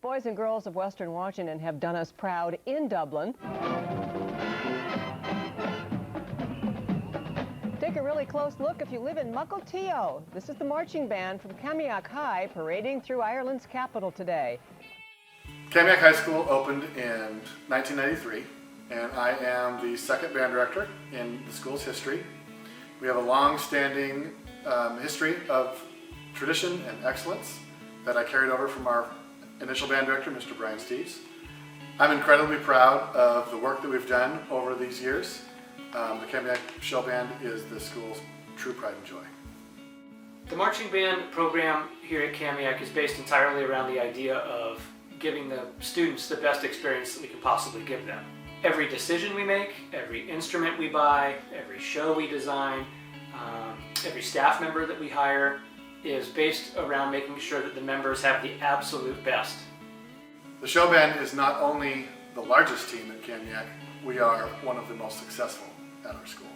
Boys and girls of Western Washington have done us proud in Dublin. Take a really close look if you live in Mukilteo. This is the marching band from Kamiak High parading through Ireland's capital today. Kamiak High School opened in 1993, and I am the second band director in the school's history. We have a long-standing history of tradition and excellence that I carried over from our initial band director, Mr. Brian Steves. I'm incredibly proud of the work that we've done over these years. The Kamiak Show Band is the school's true pride and joy. The marching band program here at Kamiak is based entirely around the idea of giving the students the best experience that we can possibly give them. Every decision we make, every instrument we buy, every show we design, every staff member that we hire is based around making sure that the members have the absolute best. The show band is not only the largest team at Kamiak, we are one of the most successful at our school.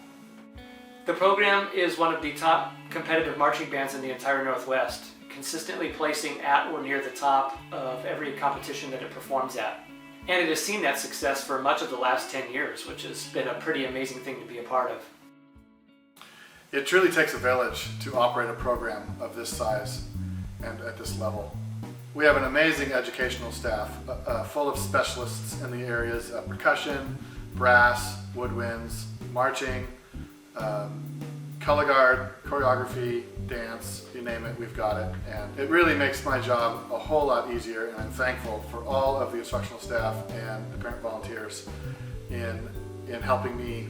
The program is one of the top competitive marching bands in the entire Northwest, consistently placing at or near the top of every competition that it performs at. And it has seen that success for much of the last 10 years, which has been a pretty amazing thing to be a part of. It truly takes a village to operate a program of this size and at this level. We have an amazing educational staff full of specialists in the areas of percussion, brass, woodwinds, marching, color guard, choreography, dance, you name it, we've got it. And it really makes my job a whole lot easier, and I'm thankful for all of the instructional staff and the parent volunteers in helping me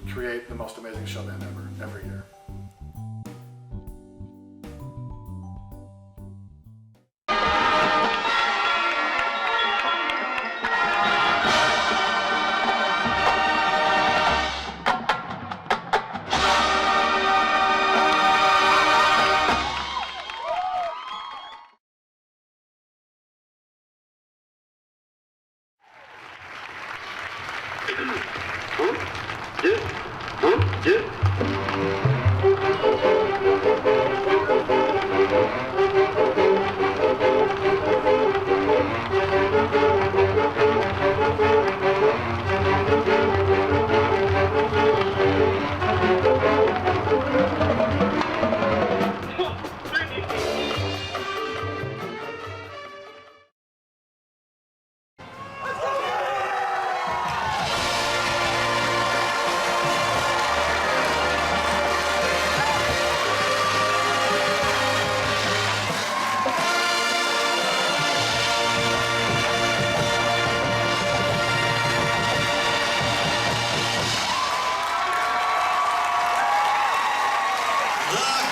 create the most amazing show band ever, every year.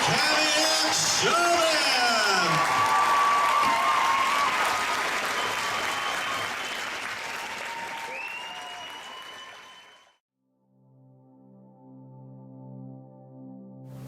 Kamiak Show Band!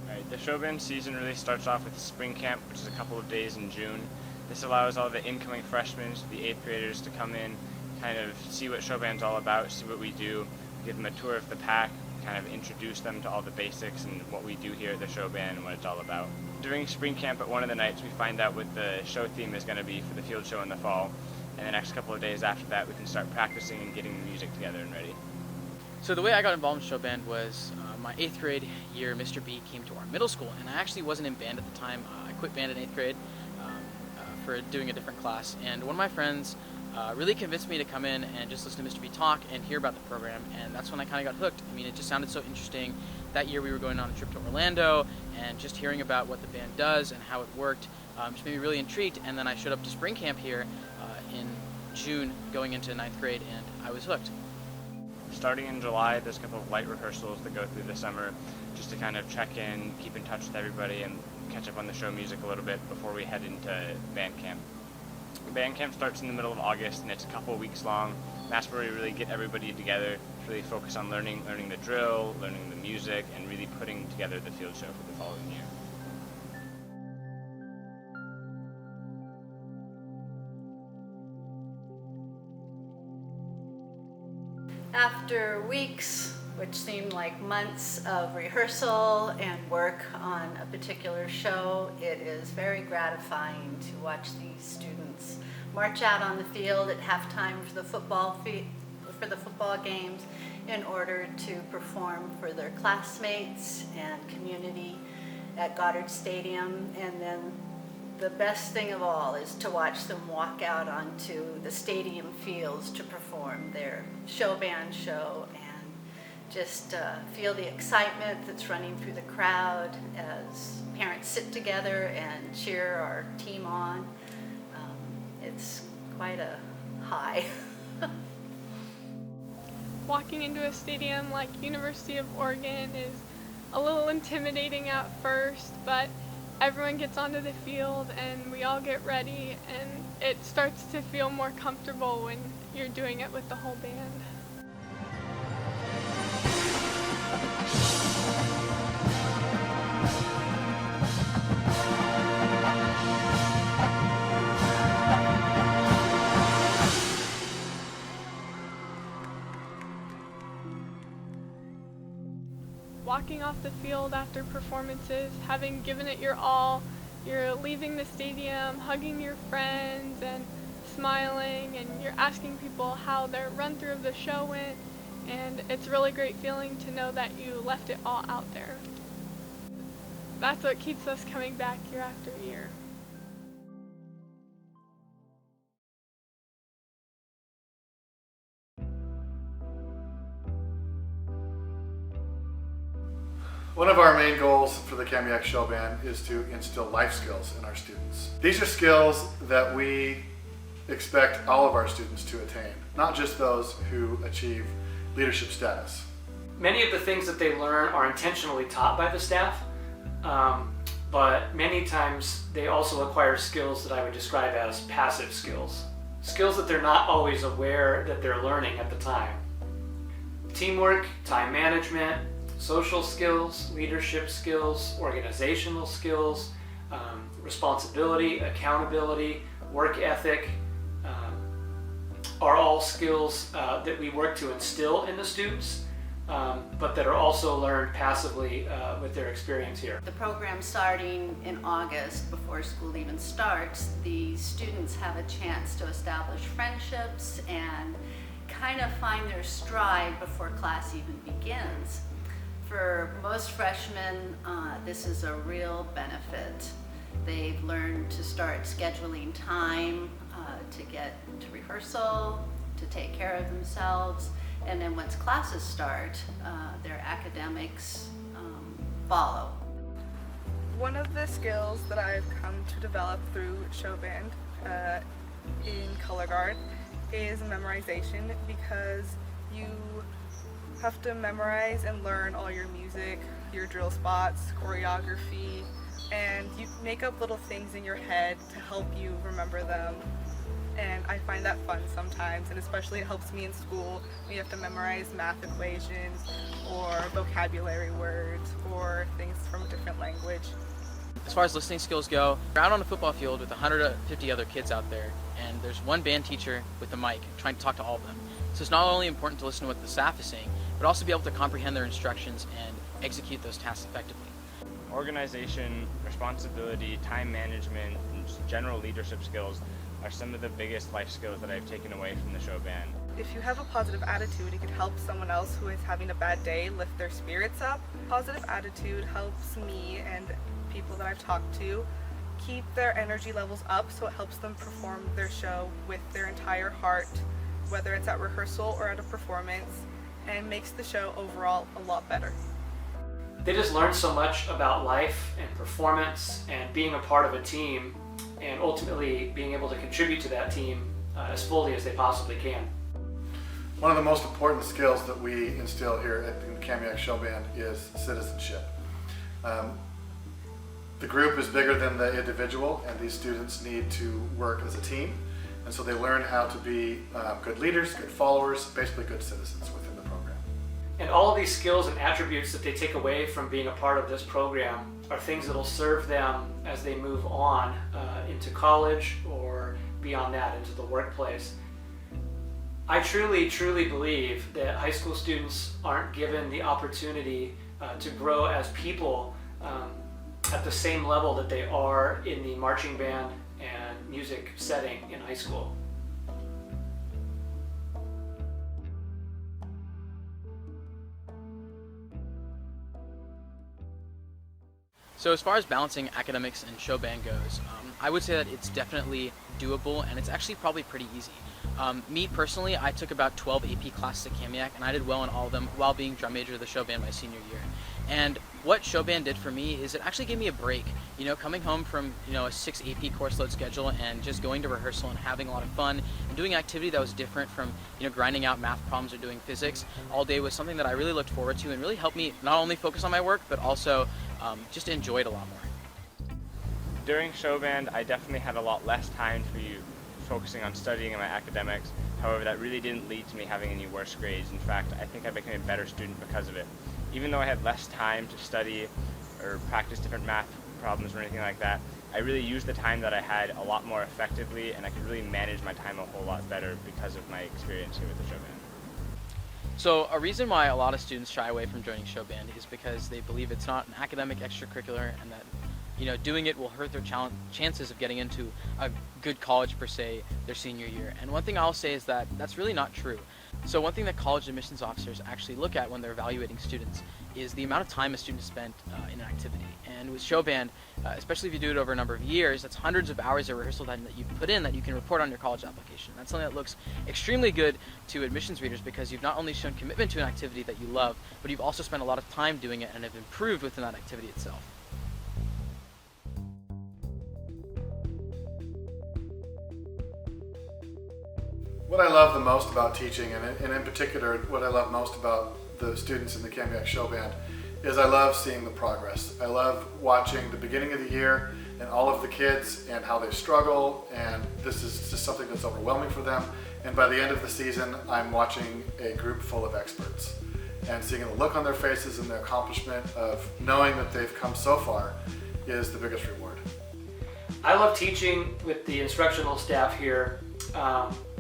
Alright, the show band season really starts off with spring camp, which is a couple of days in June. This allows all the incoming freshmen, the 8th graders, to come in, kind of see what show band's all about, see what we do, give them a tour of the pack, kind of introduce them to all the basics and what we do here at the show band and what it's all about. During spring camp at one of the nights we find out what the show theme is going to be for the field show in the fall, and the next couple of days after that we can start practicing and getting the music together and ready. So the way I got involved in show band was my 8th grade year. Mr. B came to our middle school, and I actually wasn't in band at the time. I quit band in 8th grade for doing a different class, and one of my friends really convinced me to come in and just listen to Mr. B talk and hear about the program, and that's when I kind of got hooked. I mean, it just sounded so interesting. That year we were going on a trip to Orlando, and just hearing about what the band does and how it worked just made me really intrigued, and then I showed up to spring camp here in June going into 9th grade, and I was hooked. Starting in July, there's a couple of light rehearsals that go through the summer just to kind of check in, keep in touch with everybody, and catch up on the show music a little bit before we head into band camp. Band camp starts in the middle of August, and it's a couple of weeks long. That's where we really get everybody together to really focus on learning the drill, learning the music, and really putting together the field show for the following year. After weeks which seemed like months of rehearsal and work on a particular show. It is very gratifying to watch these students march out on the field at halftime for the football games in order to perform for their classmates and community at Goddard Stadium. And then the best thing of all is to watch them walk out onto the stadium fields to perform their show band show and just feel the excitement that's running through the crowd as parents sit together and cheer our team on. It's quite a high. Walking into a stadium like University of Oregon is a little intimidating at first, but everyone gets onto the field and we all get ready, and it starts to feel more comfortable when you're doing it with the whole band. Walking off the field after performances, having given it your all, you're leaving the stadium, hugging your friends and smiling, and you're asking people how their run-through of the show went, and it's a really great feeling to know that you left it all out there. That's what keeps us coming back year after year. One of our main goals for the Kamiak Show Band is to instill life skills in our students. These are skills that we expect all of our students to attain, not just those who achieve leadership status. Many of the things that they learn are intentionally taught by the staff, but many times they also acquire skills that I would describe as passive skills. Skills that they're not always aware that they're learning at the time. Teamwork, time management, social skills, leadership skills, organizational skills, responsibility, accountability, work ethic, are all skills that we work to instill in the students, but that are also learned passively with their experience here. The program starting in August, before school even starts, the students have a chance to establish friendships and kind of find their stride before class even begins. For most freshmen, this is a real benefit. They've learned to start scheduling time to get to rehearsal, to take care of themselves, and then once classes start, their academics follow. One of the skills that I've come to develop through show band in color guard is memorization, because you have to memorize and learn all your music, your drill spots, choreography, and you make up little things in your head to help you remember them. And I find that fun sometimes, and especially it helps me in school when you have to memorize math equations or vocabulary words or things from a different language. As far as listening skills go, we're out on a football field with 150 other kids out there, and there's one band teacher with a mic trying to talk to all of them. So it's not only important to listen to what the staff is saying, but also be able to comprehend their instructions and execute those tasks effectively. Organization, responsibility, time management, and just general leadership skills are some of the biggest life skills that I've taken away from the show band. If you have a positive attitude, you can help someone else who is having a bad day lift their spirits up. Positive attitude helps me and people that I've talked to keep their energy levels up, so it helps them perform their show with their entire heart, whether it's at rehearsal or at a performance, and makes the show overall a lot better. They just learn so much about life and performance and being a part of a team, and ultimately being able to contribute to that team as fully as they possibly can. One of the most important skills that we instill here at the Kamiak Show Band is citizenship. The group is bigger than the individual, and these students need to work as a team, and so they learn how to be good leaders, good followers, basically good citizens within the program. And all of these skills and attributes that they take away from being a part of this program are things that will serve them as they move on into college or beyond that into the workplace. I truly, truly believe that high school students aren't given the opportunity to grow as people at the same level that they are in the marching band and music setting in high school. So as far as balancing academics and show band goes, I would say that it's definitely doable, and it's actually probably pretty easy. Me personally, I took about 12 AP classes at Kamiak, and I did well in all of them while being drum major of the show band my senior year. And what show band did for me is it actually gave me a break. You know, coming home from, you know, a 6 AP course load schedule and just going to rehearsal and having a lot of fun and doing an activity that was different from, you know, grinding out math problems or doing physics all day was something that I really looked forward to and really helped me not only focus on my work, but also just enjoy it a lot more. During show band, I definitely had a lot less time for focusing on studying and my academics. However, that really didn't lead to me having any worse grades. In fact, I think I became a better student because of it. Even though I had less time to study or practice different math problems or anything like that, I really used the time that I had a lot more effectively, and I could really manage my time a whole lot better because of my experience here with the show band. So a reason why a lot of students shy away from joining show band is because they believe it's not an academic extracurricular, and that, you know, doing it will hurt their chances of getting into a good college per se their senior year. And one thing I'll say is that that's really not true. So one thing that college admissions officers actually look at when they're evaluating students is the amount of time a student spent in an activity. And with show band, especially if you do it over a number of years, that's hundreds of hours of rehearsal time that you put in that you can report on your college application. That's something that looks extremely good to admissions readers because you've not only shown commitment to an activity that you love, but you've also spent a lot of time doing it and have improved within that activity itself. What I love the most about teaching, and in particular what I love most about the students in the Kamiak Show Band, is I love seeing the progress. I love watching the beginning of the year and all of the kids and how they struggle, and this is just something that's overwhelming for them. And by the end of the season, I'm watching a group full of experts and seeing the look on their faces and the accomplishment of knowing that they've come so far is the biggest reward. I love teaching with the instructional staff here.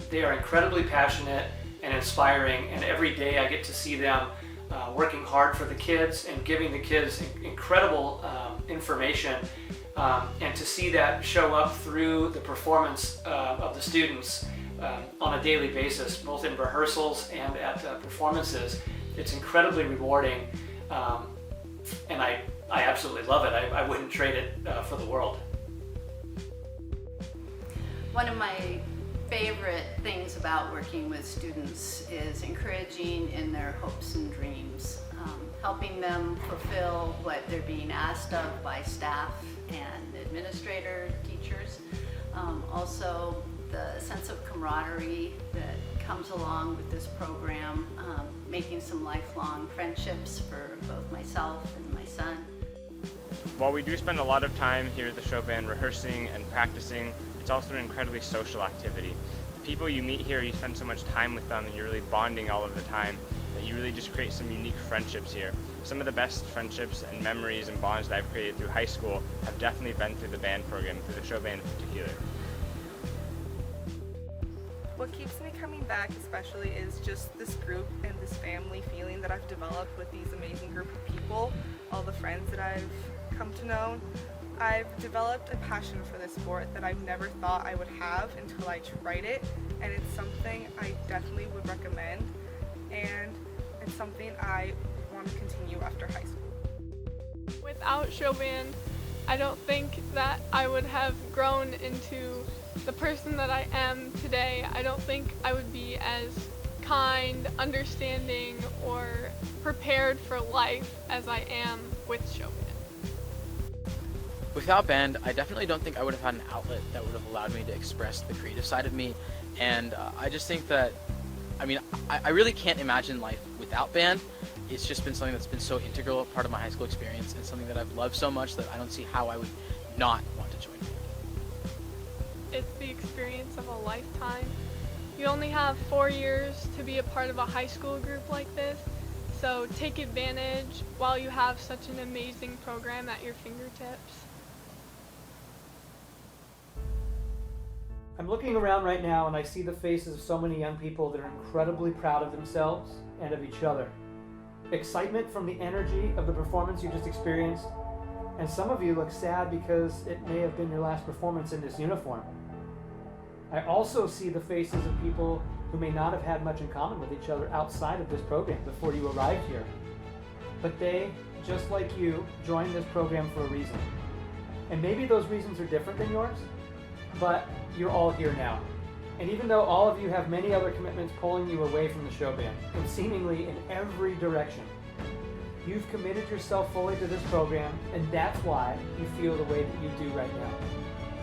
They are incredibly passionate and inspiring, and every day I get to see them working hard for the kids and giving the kids incredible information, and to see that show up through the performance of the students on a daily basis, both in rehearsals and at performances. It's incredibly rewarding, and I absolutely love it. I wouldn't trade it for the world. One of my favorite things about working with students is encouraging in their hopes and dreams, helping them fulfill what they're being asked of by staff and administrator, teachers. Also, the sense of camaraderie that comes along with this program, making some lifelong friendships for both myself and my son. While we do spend a lot of time here at the show band rehearsing and practicing, it's also an incredibly social activity. The people you meet here, you spend so much time with them and you're really bonding all of the time that you really just create some unique friendships here. Some of the best friendships and memories and bonds that I've created through high school have definitely been through the band program, through the show band in particular. What keeps me coming back especially is just this group and this family feeling that I've developed with these amazing group of people, all the friends that I've come to know. I've developed a passion for this sport that I've never thought I would have until I tried it, and it's something I definitely would recommend, and it's something I want to continue after high school. Without show band, I don't think that I would have grown into the person that I am today. I don't think I would be as kind, understanding, or prepared for life as I am with show band. Without band, I definitely don't think I would have had an outlet that would have allowed me to express the creative side of me, and I just think that, I really can't imagine life without band. It's just been something that's been so integral a part of my high school experience, and something that I've loved so much that I don't see how I would not want to join band. It's the experience of a lifetime. You only have 4 years to be a part of a high school group like this, so take advantage while you have such an amazing program at your fingertips. I'm looking around right now and I see the faces of so many young people that are incredibly proud of themselves and of each other. Excitement from the energy of the performance you just experienced, and some of you look sad because it may have been your last performance in this uniform. I also see the faces of people who may not have had much in common with each other outside of this program before you arrived here. But they, just like you, joined this program for a reason. And maybe those reasons are different than yours, but you're all here now. And even though all of you have many other commitments pulling you away from the show band, and seemingly in every direction, you've committed yourself fully to this program, and that's why you feel the way that you do right now.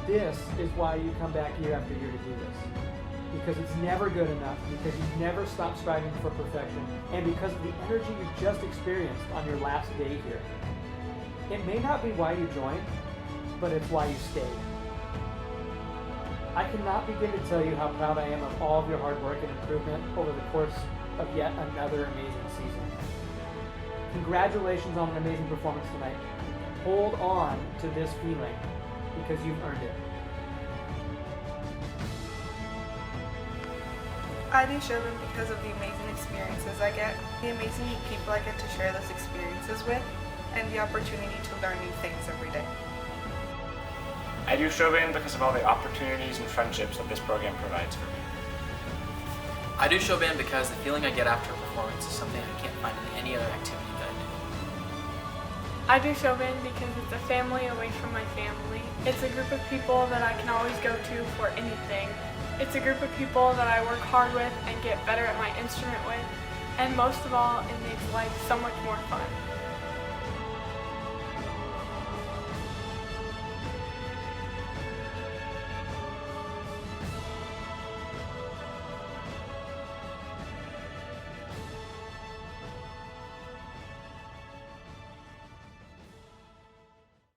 This is why you come back year after year to do this. Because it's never good enough, because you've never stopped striving for perfection, and because of the energy you just experienced on your last day here. It may not be why you joined, but it's why you stayed. I cannot begin to tell you how proud I am of all of your hard work and improvement over the course of yet another amazing season. Congratulations on an amazing performance tonight. Hold on to this feeling because you've earned it. I do show band because of the amazing experiences I get, the amazing people I get to share those experiences with, and the opportunity to learn new things every day. I do show band because of all the opportunities and friendships that this program provides for me. I do show band because the feeling I get after a performance is something I can't find in any other activity that I do. I do show band because it's a family away from my family. It's a group of people that I can always go to for anything. It's a group of people that I work hard with and get better at my instrument with, and most of all, it makes life so much more fun.